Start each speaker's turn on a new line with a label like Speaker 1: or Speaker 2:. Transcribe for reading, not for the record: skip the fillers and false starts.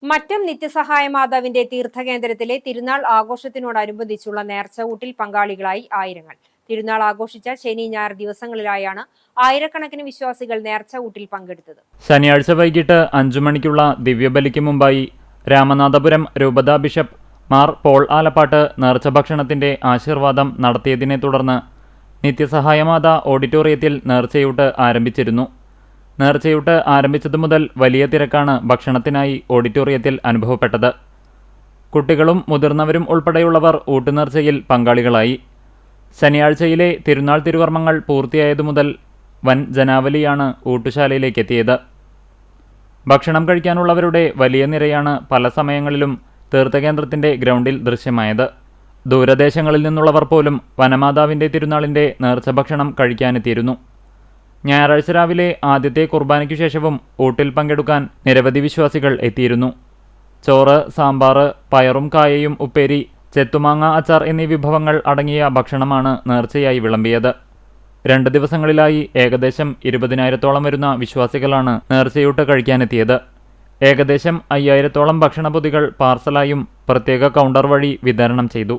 Speaker 1: മറ്റം നിത്യസഹായ മാതാവിന്റെ തീർത്ഥകേന്ദ്രത്തിലെ തിരുനാൾ ആഘോഷത്തിനോടനുബന്ധിച്ചുള്ള നേർച്ചകൂട്ടിൽ പങ്കാളികളായി ആയിരങ്ങൾ. തിരുനാൾ ആഘോഷിച്ച ശനി ഞായർ ദിവസങ്ങളിലായാണ് ആയിരക്കണക്കിന് വിശ്വാസികൾ നേർച്ചകൂട്ടിൽ പങ്കെടുത്തത്.
Speaker 2: ശനിയാഴ്ച വൈകിട്ട് 5 മണിക്കുള്ള ദിവ്യബലിക്ക് മുമ്പായി രാമനാഥപുരം രൂപതാ ബിഷപ്പ് മാർ പോൾ ആലപ്പാട്ട് നേർച്ച ഭക്ഷണത്തിന്റെ ആശീർവാദം നടത്തിയതിനെ തുടർന്ന് നിത്യസഹായമാത ഓഡിറ്റോറിയത്തിൽ നേർച്ചയൂട്ട് ആരംഭിച്ചിരുന്നു. നേർച്ചയൂട്ട് ആരംഭിച്ചതു മുതൽ വലിയ തിരക്കാണ് ഭക്ഷണത്തിനായി ഓഡിറ്റോറിയത്തിൽ അനുഭവപ്പെട്ടത്. കുട്ടികളും മുതിർന്നവരും ഉൾപ്പെടെയുള്ളവർ ഊട്ടുനേർച്ചയിൽ പങ്കാളികളായി. ശനിയാഴ്ചയിലെ തിരുനാൾ തിരുകർമ്മങ്ങൾ പൂർത്തിയായതു മുതൽ വൻ ജനാവലിയാണ് ഊട്ടുശാലയിലേക്കെത്തിയത്. ഭക്ഷണം കഴിക്കാനുള്ളവരുടെ വലിയ നിരയാണ് പല സമയങ്ങളിലും തീർത്ഥകേന്ദ്രത്തിന്റെ ഗ്രൗണ്ടിൽ ദൃശ്യമായത്. ദൂരദേശങ്ങളിൽ നിന്നുള്ളവർ പോലും വനമാതാവിന്റെ തിരുനാളിന്റെ നേർച്ച ഭക്ഷണം കഴിക്കാനെത്തിയിരുന്നു. ഞായറാഴ്ച രാവിലെ ആദ്യത്തെ കുർബാനയ്ക്കു ശേഷവും ഊട്ടിൽ പങ്കെടുക്കാൻ നിരവധി വിശ്വാസികൾ എത്തിയിരുന്നു. ചോറ്, സാമ്പാർ, പയറും കായയും ഉപ്പേരി, ചെത്തുമാങ്ങ അച്ചാർ എന്നീ വിഭവങ്ങൾ അടങ്ങിയ ഭക്ഷണമാണ് നേർച്ചയായി വിളമ്പിയത്. 2 ദിവസങ്ങളിലായി ഏകദേശം 20,000-ഓളം വരുന്ന വിശ്വാസികളാണ് നേർച്ചയൂട്ട് കഴിക്കാനെത്തിയത്. ഏകദേശം 5,000-ഓളം ഭക്ഷണപൊതികൾ പാർസലായും പ്രത്യേക കൗണ്ടർ വഴി വിതരണം ചെയ്തു.